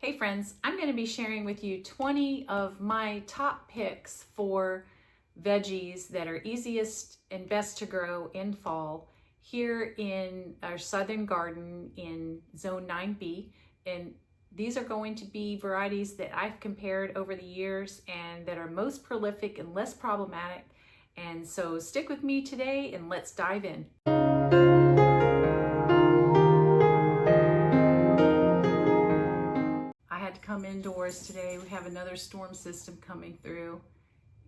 Hey friends, I'm going to be sharing with you 20 of my top picks for veggies that are easiest and best to grow in fall here in our southern garden in zone 9B. And these are going to be varieties that I've compared over the years and that are most prolific and less problematic. And so stick with me today and let's dive in. Come indoors today. We have another storm system coming through.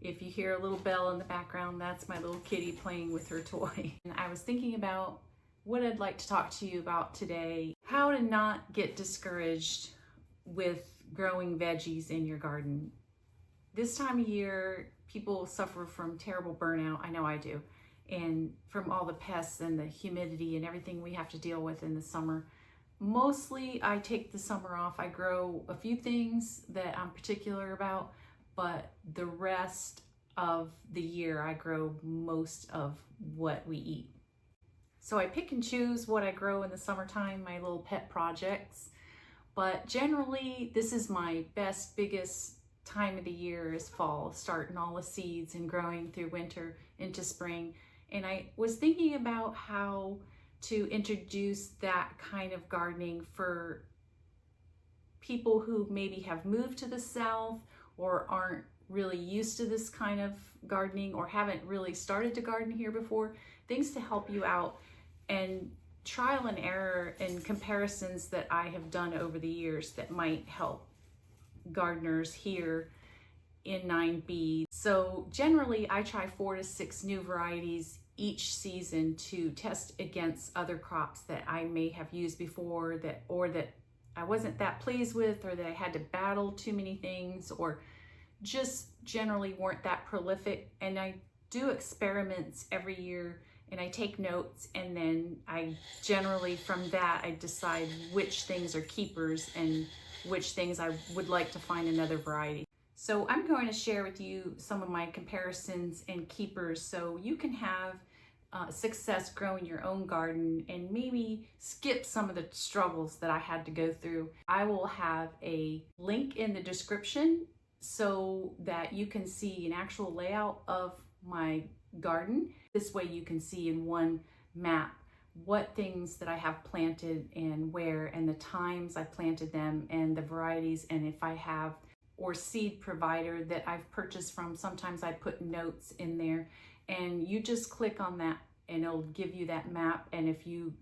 If you hear a little bell in the background, that's my little kitty playing with her toy. And I was thinking about what I'd like to talk to you about today, how to not get discouraged with growing veggies in your garden. This time of year, people suffer from terrible burnout. I know I do. And from all the pests and the humidity and everything we have to deal with in the summer. Mostly I take the summer off. I grow a few things that I'm particular about, but the rest of the year I grow most of what we eat. So I pick and choose what I grow in the summertime, my little pet projects, but generally this is my best, biggest time of the year is fall, starting all the seeds and growing through winter into spring. And I was thinking about how to introduce that kind of gardening for people who maybe have moved to the South or aren't really used to this kind of gardening or haven't really started to garden here before, things to help you out and trial and error and comparisons that I have done over the years that might help gardeners here in 9B. So generally I try 4 to 6 new varieties each season to test against other crops that I may have used before that I wasn't that pleased with, or that I had to battle too many things, or just generally weren't that prolific. And I do experiments every year and I take notes, and then I generally from that I decide which things are keepers and which things I would like to find another variety. So I'm going to share with you some of my comparisons and keepers so you can have success growing your own garden and maybe skip some of the struggles that I had to go through. I will have a link in the description so that you can see an actual layout of my garden. This way you can see in one map what things that I have planted and where, and the times I planted them and the varieties, and if I have or seed provider that I've purchased from. Sometimes I put notes in there, and you just click on that and it'll give you that map. And if you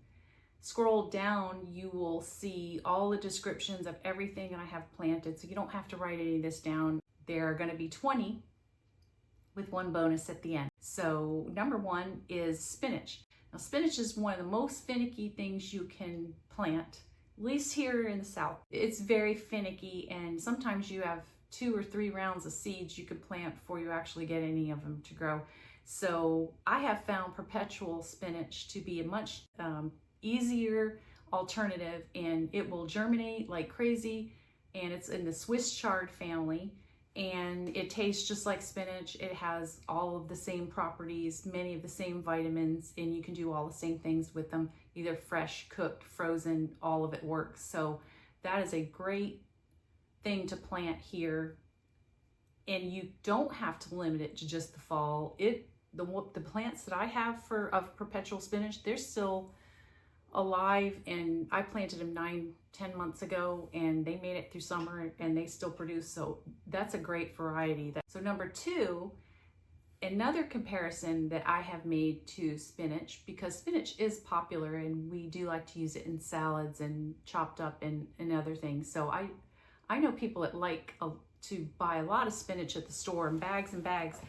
scroll down, you will see all the descriptions of everything I have planted, so you don't have to write any of this down. There are going to be 20 with one bonus at the end. So number 1 is spinach. Now spinach is one of the most finicky things you can plant, at least here in the South. It's very finicky, and sometimes you have 2 or 3 rounds of seeds you could plant before you actually get any of them to grow. So I have found perpetual spinach to be a much easier alternative, and it will germinate like crazy, and it's in the Swiss chard family, and it tastes just like spinach. It has all of the same properties, many of the same vitamins, and you can do all the same things with them, either fresh, cooked, frozen, all of it works. So that is a great thing to plant here, and you don't have to limit it to just the fall. The plants that I have of perpetual spinach, they're still alive, and I planted them 9-10 months ago, and they made it through summer and they still produce. So that's a great variety. So number 2, another comparison that I have made to spinach, because spinach is popular and we do like to use it in salads and chopped up and other things. So I know people that like to buy a lot of spinach at the store in bags and bags.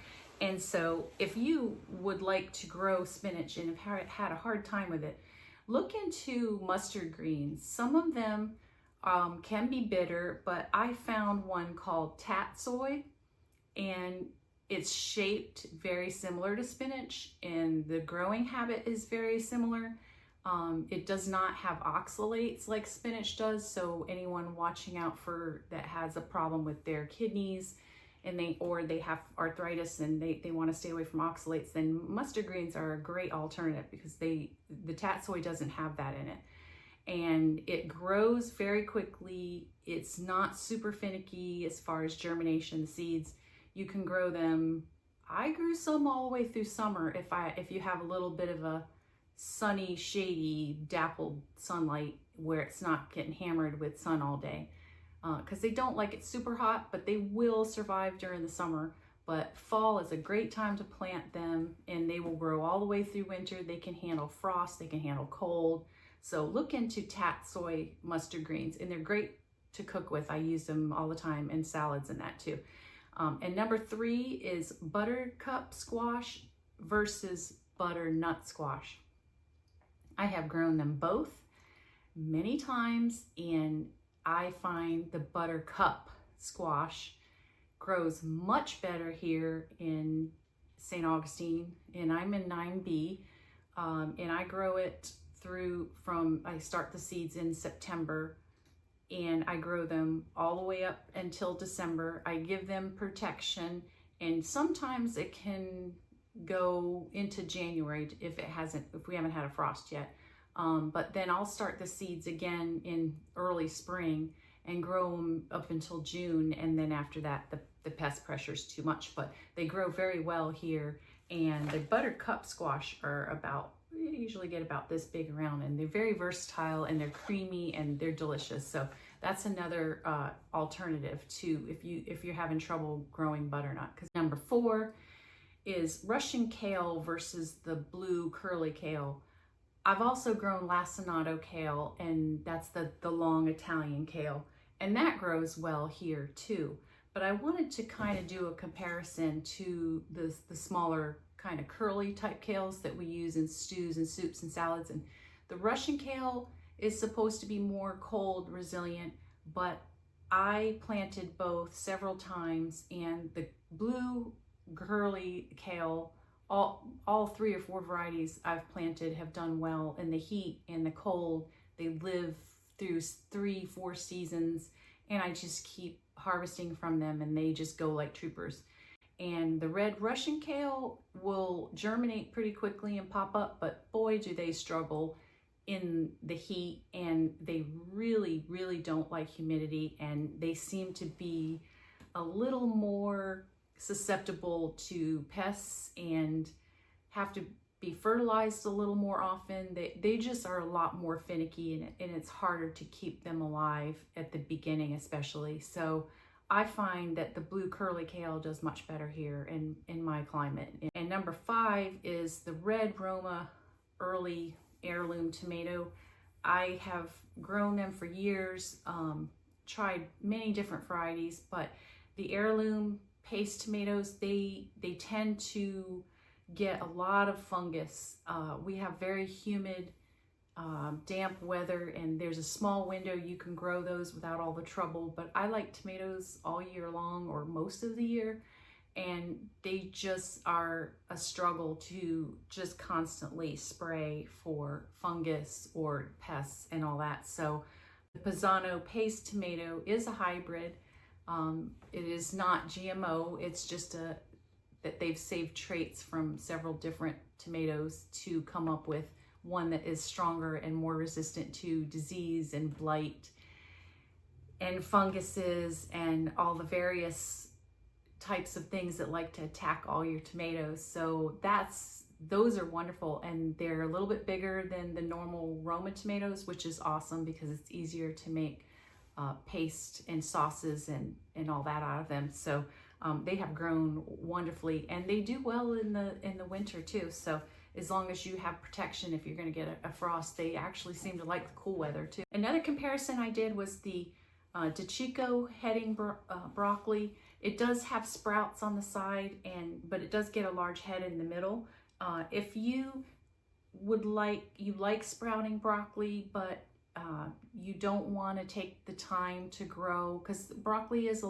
And so if you would like to grow spinach and have had a hard time with it, look into mustard greens. Some of them can be bitter, but I found one called tatsoi, and it's shaped very similar to spinach, and the growing habit is very similar. It does not have oxalates like spinach does, so anyone watching out for that has a problem with their kidneys and they have arthritis and they want to stay away from oxalates, then mustard greens are a great alternative because the tatsoi doesn't have that in it. and it grows very quickly. It's not super finicky as far as germination. The seeds, you can grow them. I grew some all the way through summer if you have a little bit of a sunny, shady, dappled sunlight where it's not getting hammered with sun all day. Because they don't like it super hot, but they will survive during the summer. But fall is a great time to plant them, and they will grow all the way through winter. They can handle frost, they can handle cold. So look into tatsoi mustard greens, and they're great to cook with. I use them all the time in salads and that too. And number 3 is buttercup squash versus butternut squash. I have grown them both many times, and I find the buttercup squash grows much better here in St. Augustine, and I'm in 9B, and I grow it I start the seeds in September, and I grow them all the way up until December. I give them protection, and sometimes it can go into January if we haven't had a frost yet. But then I'll start the seeds again in early spring and grow them up until June, and then after that the pest pressure is too much, but they grow very well here. And the buttercup squash you usually get about this big around, and they're very versatile, and they're creamy, and they're delicious. So that's another alternative to if you're having trouble growing butternut. Because number 4 is Russian kale versus the blue curly kale. I've also grown lacinato kale, and that's the long Italian kale, and that grows well here too. But I wanted to kind of do a comparison to the smaller kind of curly type kales that we use in stews and soups and salads. And the Russian kale is supposed to be more cold resilient, but I planted both several times, and the blue curly kale, all 3 or 4 varieties I've planted have done well in the heat and the cold. They live through 3-4 seasons, and I just keep harvesting from them, and they just go like troopers. And the red Russian kale will germinate pretty quickly and pop up, but boy, do they struggle in the heat, and they really, really don't like humidity, and they seem to be a little more susceptible to pests and have to be fertilized a little more often. They just are a lot more finicky, and it's harder to keep them alive at the beginning especially. So I find that the blue curly kale does much better here in my climate. And number 5 is the red Roma early heirloom tomato. I have grown them for years, tried many different varieties, but the heirloom paste tomatoes, they tend to get a lot of fungus. We have very humid, damp weather, and there's a small window you can grow those without all the trouble. But I like tomatoes all year long, or most of the year, and they just are a struggle to just constantly spray for fungus or pests and all that. So the Pisano paste tomato is a hybrid. It is not GMO. It's just that they've saved traits from several different tomatoes to come up with one that is stronger and more resistant to disease and blight and funguses and all the various types of things that like to attack all your tomatoes. So those are wonderful, and they're a little bit bigger than the normal Roma tomatoes, which is awesome because it's easier to make paste and sauces and all that out of them. So they have grown wonderfully, and they do well in the winter too. So as long as you have protection, if you're going to get a frost, they actually seem to like the cool weather too. Another comparison I did was the DeChico heading broccoli. It does have sprouts on the side, but it does get a large head in the middle. If you like sprouting broccoli, but you don't want to take the time to grow, because broccoli is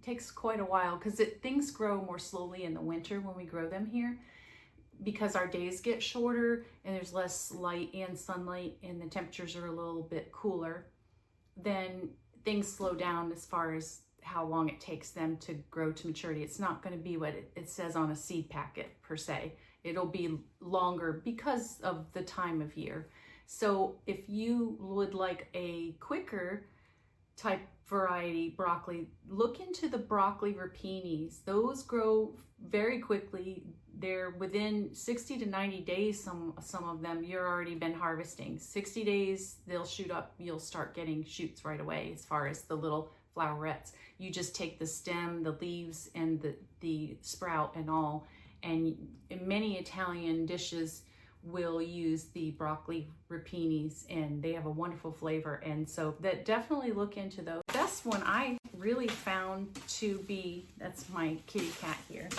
takes quite a while, because things grow more slowly in the winter when we grow them here, because our days get shorter and there's less light and sunlight and the temperatures are a little bit cooler. Then things slow down as far as how long it takes them to grow to maturity. It's not going to be what it says on a seed packet per se. It'll be longer because of the time of year. So if you would like a quicker type variety broccoli, look into the broccoli rapinis. Those grow very quickly. They're within 60 to 90 days, some of them you're already been harvesting. 60 days, they'll shoot up. You'll start getting shoots right away as far as the little flowerets. You just take the stem, the leaves, and the sprout and all. And many Italian dishes will use the broccoli rapinis, and they have a wonderful flavor. And so that definitely look into those. The best one I really found to be, that's my kitty cat here.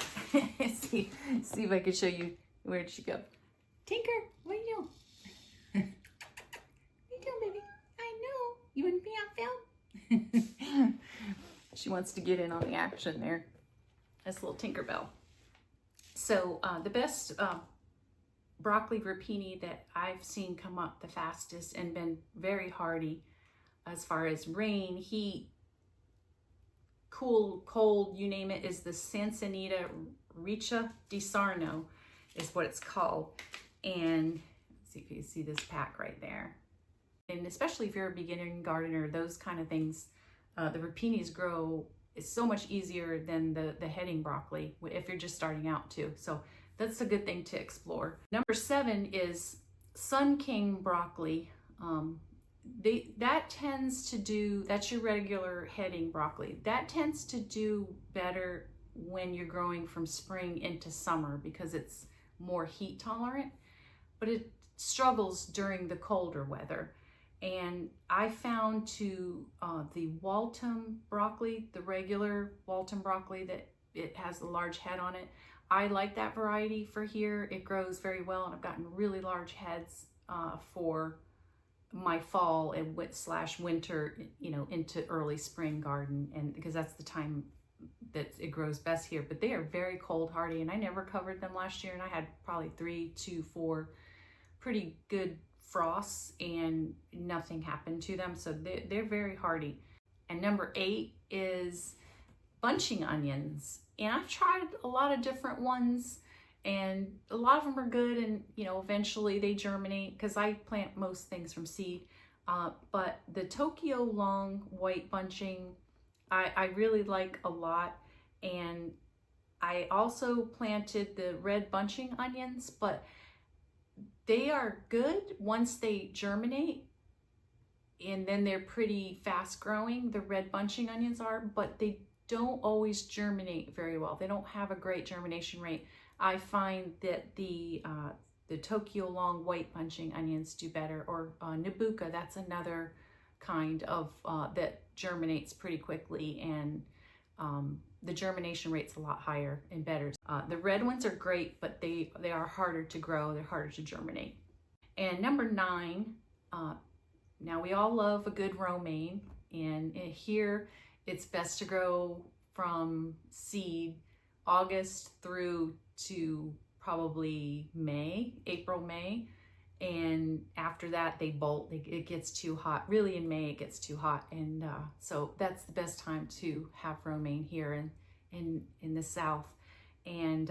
see if I can show you. Where'd she go? Tinker, what are you doing? What are you doing, baby? I know. You wouldn't be on film? She wants to get in on the action there. That's a little Tinkerbell. So the best broccoli rapini that I've seen come up the fastest and been very hardy as far as rain, heat, cool, cold, you name it, is the Sansanita Riccia di Sarno is what it's called. And let's see if you see this pack right there. And especially if you're a beginning gardener, those kind of things, the rapinis grow is so much easier than the heading broccoli if you're just starting out too. So that's a good thing to explore. Number 7 is Sun King broccoli. That tends to do, that's your regular heading broccoli. That tends to do better when you're growing from spring into summer because it's more heat tolerant, but it struggles during the colder weather. And I found the Waltham broccoli, the regular Waltham broccoli that it has the large head on it, I like that variety for here. It grows very well, and I've gotten really large heads for my fall and /winter, into early spring garden, and because that's the time that it grows best here. But they are very cold hardy, and I never covered them last year, and I had probably 3 to 4 pretty good frosts and nothing happened to them, so they're very hardy. And number 8 is bunching onions, and I've tried a lot of different ones, and a lot of them are good, and eventually they germinate because I plant most things from seed. But the Tokyo long white bunching I really like a lot, and I also planted the red bunching onions, but they are good once they germinate, and then they're pretty fast growing. The red bunching onions are, but they don't always germinate very well. They don't have a great germination rate. I find that the Tokyo long white bunching onions do better, or Nabuka, that's another kind of that germinates pretty quickly, and the germination rate's a lot higher and better. The red ones are great, but they are harder to grow, they're harder to germinate. And number 9, now we all love a good romaine, and here it's best to grow from seed August through to probably April, May. And after that they bolt. It gets too hot. Really in May it gets too hot, and so that's the best time to have romaine here in the south. And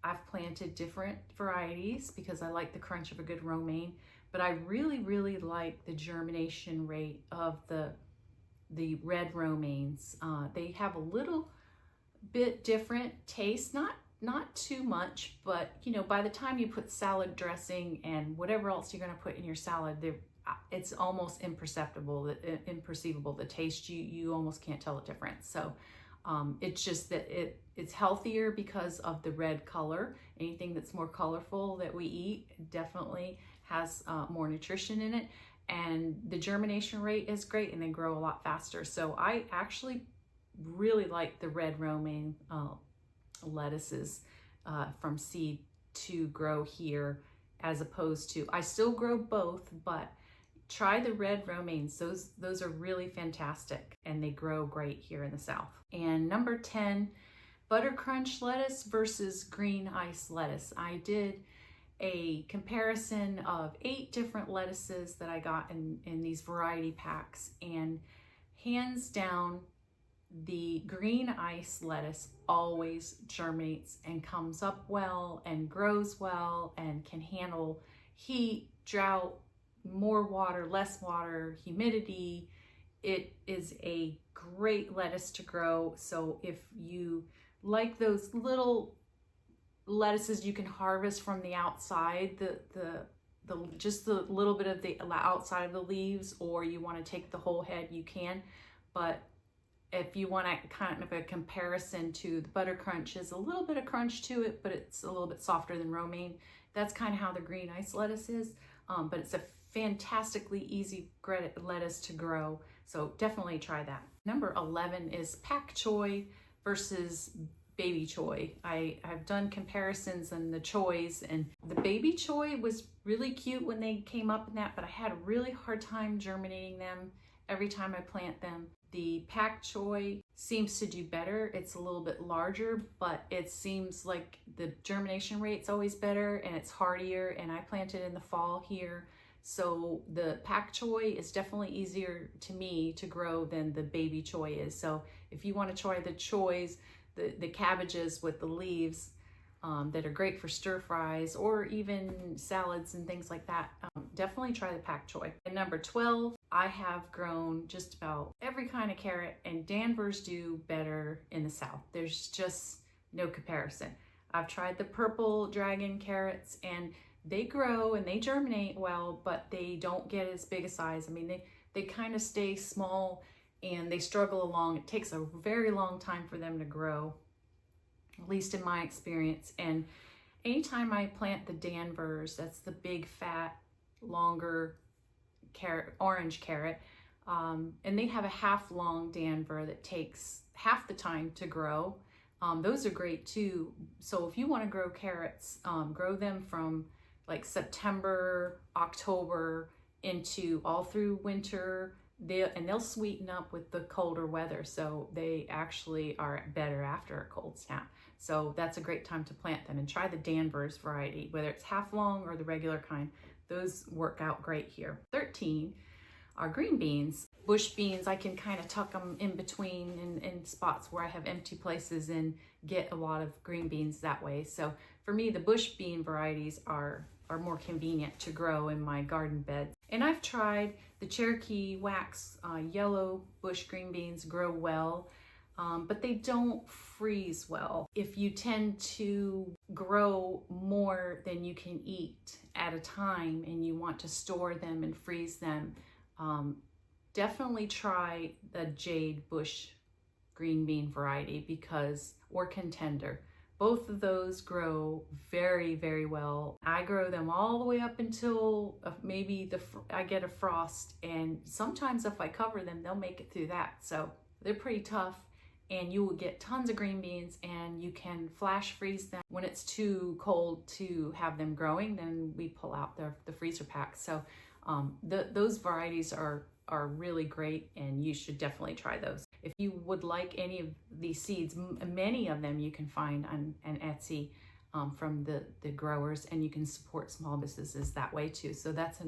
I've planted different varieties because I like the crunch of a good romaine, but I really like the germination rate of the red romaines. They have a little bit different taste, not too much, but by the time you put salad dressing and whatever else you're going to put in your salad, it's almost imperceptible, imperceivable. The taste, you almost can't tell the difference. So it's just that it's healthier because of the red color. Anything that's more colorful that we eat definitely has more nutrition in it, and the germination rate is great, and they grow a lot faster. So I actually really like the red romaine lettuces from seed to grow here, as opposed to, I still grow both, but try the red romaines. Those are really fantastic, and they grow great here in the south. And number 10, butter crunch lettuce versus green ice lettuce. I did a comparison of 8 different lettuces that I got in these variety packs, and hands down, the green ice lettuce always germinates and comes up well and grows well and can handle heat, drought, more water, less water, humidity, it is a great lettuce to grow. So if you like those little lettuces you can harvest from the outside, just the little bit of the outside of the leaves, or you want to take the whole head, you can. But if you want a kind of a comparison to the butter crunch, is a little bit of crunch to it, but it's a little bit softer than romaine. That's kind of how the green ice lettuce is, but it's a fantastically easy lettuce to grow. So definitely try that. Number 11 is pak choi versus baby choy. I've done comparisons on the choys, and the baby choy was really cute when they came up in that, but I had a really hard time germinating them every time I plant them. The pak choy seems to do better. It's a little bit larger, but it seems like the germination rate's always better and it's hardier, and I planted in the fall here. So the pak choy is definitely easier to me to grow than the baby choy is. So if you want to try the choys, the cabbages with the leaves that are great for stir fries or even salads and things like that, definitely try the pak choy. And number 12, I have grown just about every kind of carrot, and Danvers do better in the South. There's just no comparison. I've tried the purple dragon carrots, and they grow and they germinate well, but they don't get as big a size. I mean, they kind of stay small and they struggle along. It takes a very long time for them to grow, at least in my experience. And anytime I plant the Danvers, that's the big, fat, longer carrot, orange carrot, and they have a half long Danver that takes half the time to grow. Those are great too. So if you want to grow carrots, grow them from like September, October into all through winter. They'll sweeten up with the colder weather, so they actually are better after a cold snap. So that's a great time to plant them, and try the Danvers variety, whether it's half long or the regular kind. Those work out great here. 13 are green beans. Bush beans, I can kind of tuck them in between in spots where I have empty places and get a lot of green beans that way. So for me, the bush bean varieties are more convenient to grow in my garden beds. And I've tried the Cherokee wax yellow bush green beans, grow well, but they don't freeze well. If you tend to grow more than you can eat at a time and you want to store them and freeze them, definitely try the Jade Bush green bean variety, or Contender. Both of those grow very, very well. I grow them all the way up until maybe I get a frost, and sometimes if I cover them, they'll make it through that. So they're pretty tough, and you will get tons of green beans, and you can flash freeze them. When it's too cold to have them growing, then we pull out the freezer pack. So those varieties are really great, and you should definitely try those. If you would like any of these seeds, many of them you can find on Etsy from the growers, and you can support small businesses that way too. So that's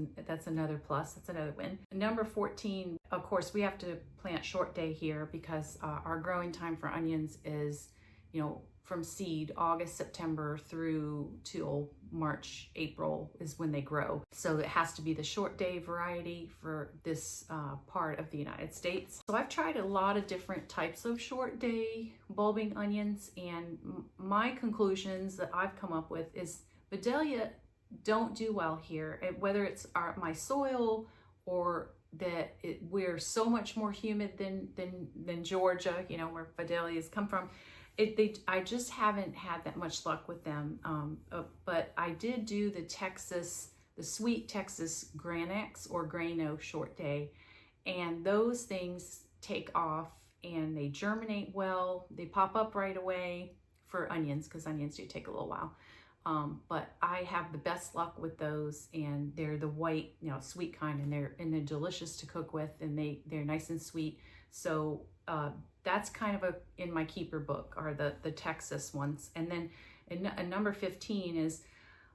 another plus, that's another win. Number 14, of course, we have to plant short day here because our growing time for onions is, from seed, August, September through till March, April is when they grow. So it has to be the short day variety for this part of the United States. So I've tried a lot of different types of short day bulbing onions, and my conclusions that I've come up with is Vidalia don't do well here, whether it's my soil or that we're so much more humid than Georgia, where Vidalias come from. I just haven't had that much luck with them, but I did do the sweet Texas Granax or Grano short day, and those things take off and they germinate well. They pop up right away for onions, because onions do take a little while. But I have the best luck with those, and they're the white, sweet kind, and they're delicious to cook with, and they're nice and sweet. So that's kind of in my keeper book are the Texas ones. And then number 15 is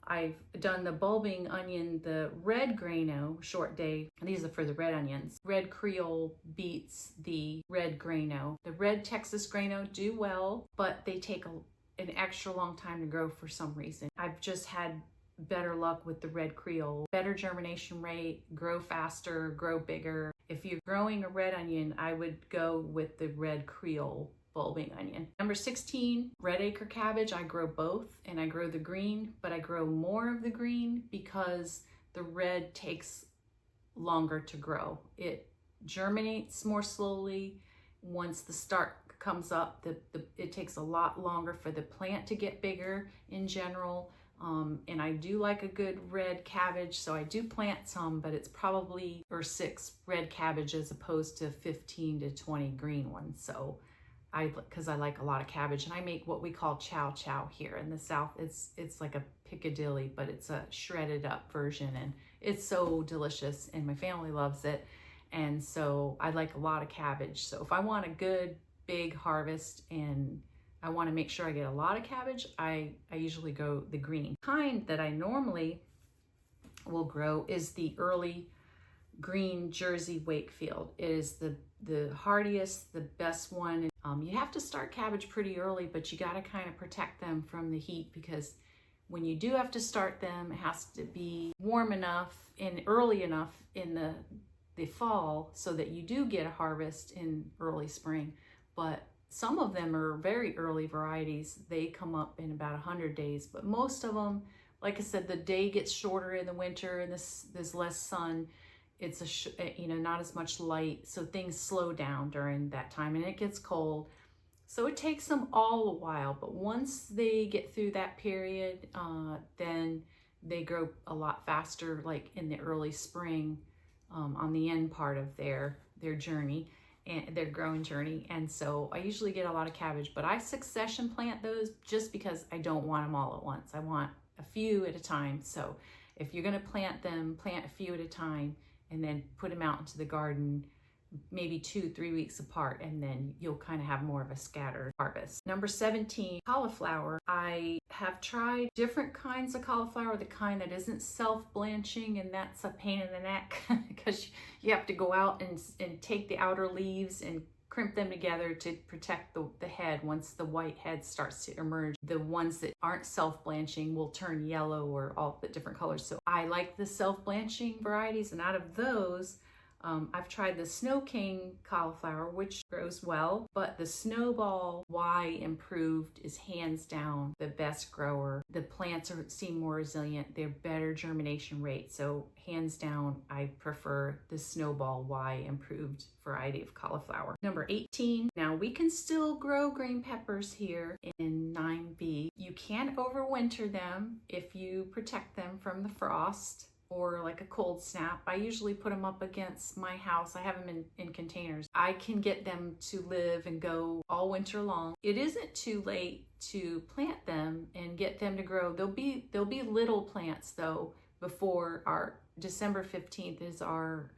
I've done the bulbing onion, the red Grano short day. And these are for the red onions. Red Creole beats the red Grano. The red Texas Grano do well, but they take an extra long time to grow for some reason. I've just had better luck with the red Creole. Better germination rate, grow faster, grow bigger. If you're growing a red onion, I would go with the red Creole bulbing onion. Number 16, red acre cabbage. I grow both, and I grow the green, but I grow more of the green because the red takes longer to grow. It germinates more slowly. Once the stalk comes up, it takes a lot longer for the plant to get bigger in general. And I do like a good red cabbage, so I do plant some, but it's probably 6 red cabbage as opposed to 15 to 20 green ones. So because I like a lot of cabbage, and I make what we call chow chow here in the South. It's like a Piccadilly, but it's a shredded up version, and it's so delicious, and my family loves it. And so I like a lot of cabbage. So if I want a good big harvest and I want to make sure I get a lot of cabbage, I usually go the green. The kind that I normally will grow is the early green Jersey Wakefield. It is the hardiest, the best one. You have to start cabbage pretty early, but you got to kind of protect them from the heat, because when you do have to start them, it has to be warm enough and early enough in the fall so that you do get a harvest in early spring. But some of them are very early varieties. They come up in about 100 days, but most of them, like I said, the day gets shorter in the winter and there's less sun. It's not as much light, so things slow down during that time, and it gets cold. So it takes them all a while, but once they get through that period, then they grow a lot faster, like in the early spring, on the end part of their journey and their growing journey. And so I usually get a lot of cabbage, but I succession plant those just because I don't want them all at once. I want a few at a time. So if you're going to plant them, plant a few at a time and then put them out into the garden maybe 2-3 weeks apart, and then you'll kind of have more of a scattered harvest. Number 17, cauliflower. I have tried different kinds of cauliflower, the kind that isn't self-blanching, and that's a pain in the neck because you have to go out and take the outer leaves and crimp them together to protect the head. Once the white head starts to emerge, the ones that aren't self-blanching will turn yellow or all the different colors. So I like the self-blanching varieties, and out of those, I've tried the Snow King cauliflower, which grows well, but the Snowball Y Improved is hands down the best grower. The plants seem more resilient. They're better germination rate. So hands down, I prefer the Snowball Y Improved variety of cauliflower. Number 18, now we can still grow green peppers here in 9B. You can overwinter them if you protect them from the frost or like a cold snap. I usually put them up against my house. I have them in containers. I can get them to live and go all winter long. It isn't too late to plant them and get them to grow. They'll be little plants though before our December 15th is our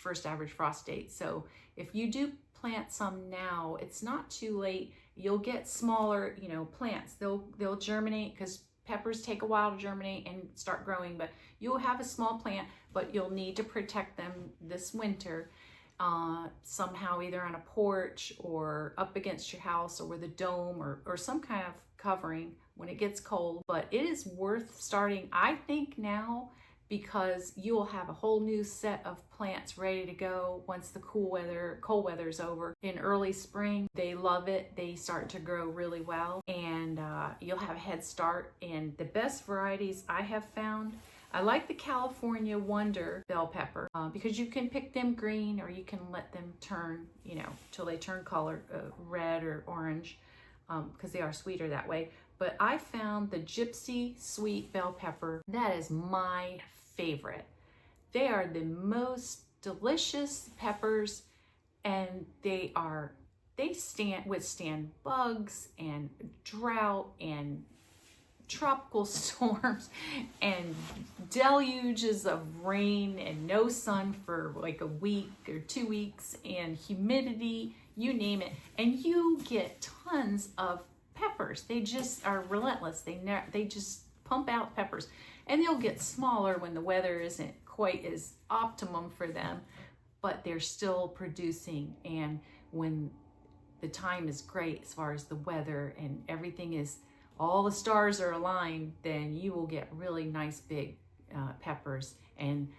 first average frost date. So if you do plant some now, it's not too late. You'll get smaller, plants. They'll germinate because peppers take a while to germinate and start growing, but you'll have a small plant, but you'll need to protect them this winter somehow, either on a porch or up against your house or with a dome or some kind of covering when it gets cold. But it is worth starting, I think, now, because you will have a whole new set of plants ready to go once the cold weather is over. In early spring, they love it. They start to grow really well, and you'll have a head start. And the best varieties I have found, I like the California Wonder bell pepper because you can pick them green, or you can let them turn, till they turn color, red or orange, because they are sweeter that way. But I found the Gypsy Sweet Bell Pepper. That is my favorite. They are the most delicious peppers, and they withstand bugs and drought and tropical storms and deluges of rain and no sun for like a week or 2 weeks and humidity, you name it, and you get tons of peppers. They just are relentless. They just pump out peppers, and they'll get smaller when the weather isn't quite as optimum for them, but they're still producing. And when the time is great as far as the weather and everything is all the stars are aligned, then you will get really nice big peppers. And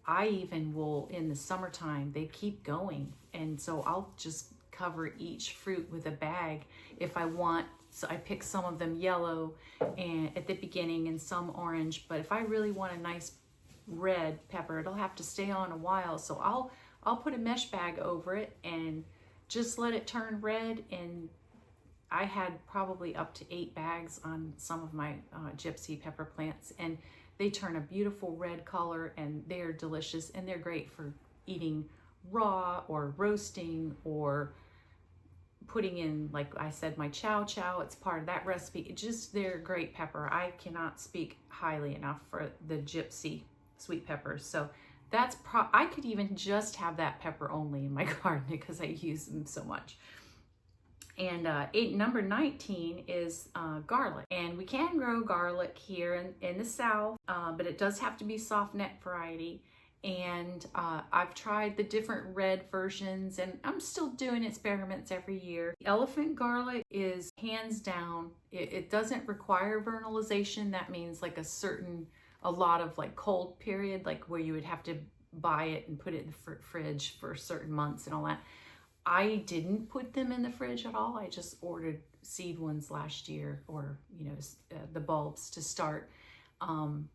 I even will, in the summertime, they keep going. And so I'll just cover each fruit with a bag if I want. So I pick some of them yellow and at the beginning and some orange. But if I really want a nice red pepper, it'll have to stay on a while. So I'll put a mesh bag over it and just let it turn red. And I had probably up to 8 bags on some of my gypsy pepper plants, and they turn a beautiful red color, and they're delicious, and they're great for eating raw or roasting or putting in, like I said, my chow chow. It's part of that recipe. They're great pepper. I cannot speak highly enough for the gypsy sweet peppers. So that's I could even just have that pepper only in my garden because I use them so much. And number 19 is garlic. And we can grow garlic here in the South, but it does have to be soft neck variety. And I've tried the different red versions, and I'm still doing experiments every year. Elephant garlic is hands down, it doesn't require vernalization. That means like a lot of like cold period, like where you would have to buy it and put it in the fridge for certain months and all that. I didn't put them in the fridge at all. I just ordered seed ones last year, or the bulbs to start,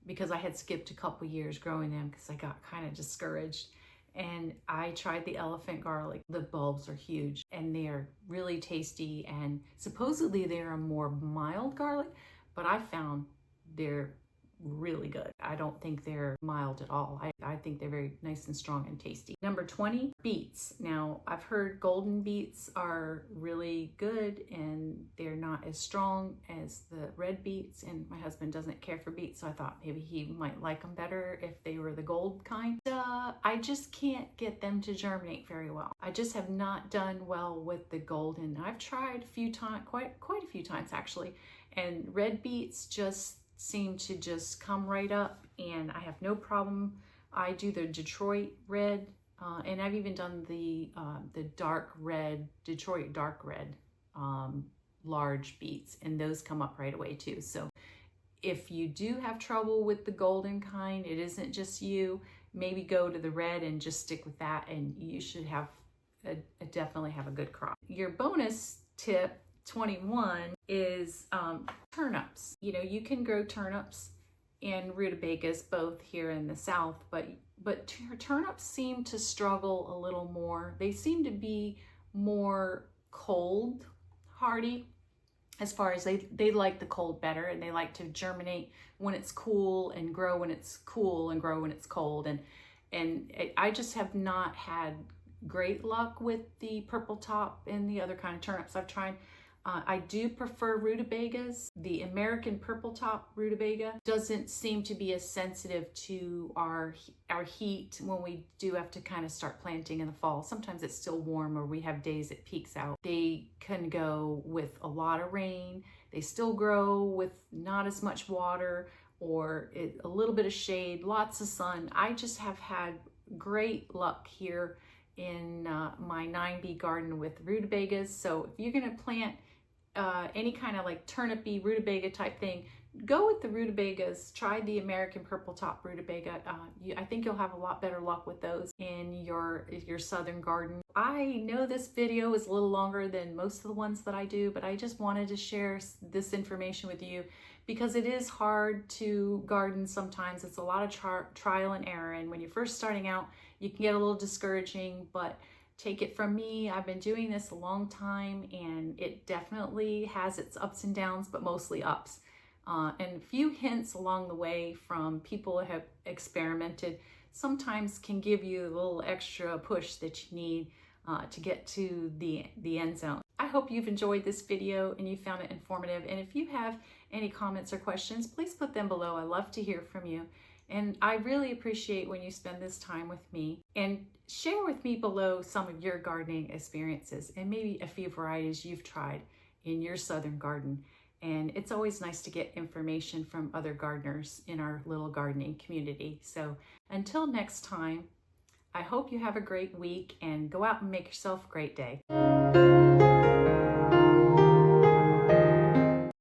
because I had skipped a couple years growing them because I got kind of discouraged. And I tried the elephant garlic. The bulbs are huge and they are really tasty, and supposedly they're a more mild garlic, but I found they're really good. I don't think they're mild at all. I think they're very nice and strong and tasty. Number 20, beets. Now, I've heard golden beets are really good and they're not as strong as the red beets, and my husband doesn't care for beets, so I thought maybe he might like them better if they were the gold kind. I just can't get them to germinate very well. I just have not done well with the golden. I've tried a few times, quite a few times actually, and red beets just seem to just come right up, and I have no problem. I do the Detroit red, and I've even done the dark red, Detroit dark red large beets, and those come up right away too. So if you do have trouble with the golden kind, it isn't just you, maybe go to the red and just stick with that, and you should have definitely have a good crop. Your bonus tip 21 is turnips. You can grow turnips and rutabagas both here in the South, but turnips seem to struggle a little more. They seem to be more cold hardy, as far as they like the cold better, and they like to germinate when it's cool and grow when it's cool and grow when it's cold. And I just have not had great luck with the purple top and the other kind of turnips I've tried. I do prefer rutabagas. The American purple top rutabaga doesn't seem to be as sensitive to our heat when we do have to kind of start planting in the fall. Sometimes it's still warm, or we have days it peaks out. They can go with a lot of rain. They still grow with not as much water, or a little bit of shade, lots of sun. I just have had great luck here in my 9B garden with rutabagas. So if you're gonna plant any kind of like turnipy rutabaga type thing, go with the rutabagas. Try the American purple top rutabaga. I think you'll have a lot better luck with those in your southern garden. I know this video is a little longer than most of the ones that I do, but I just wanted to share this information with you because it is hard to garden sometimes. It's a lot of trial and error, and when you're first starting out, you can get a little discouraging, but take it from me, I've been doing this a long time, and it definitely has its ups and downs, but mostly ups. And a few hints along the way from people who have experimented sometimes can give you a little extra push that you need to get to the end zone. I hope you've enjoyed this video and you found it informative. And if you have any comments or questions, please put them below. I love to hear from you. And I really appreciate when you spend this time with me, and share with me below some of your gardening experiences and maybe a few varieties you've tried in your southern garden. And it's always nice to get information from other gardeners in our little gardening community. So until next time, I hope you have a great week and go out and make yourself a great day.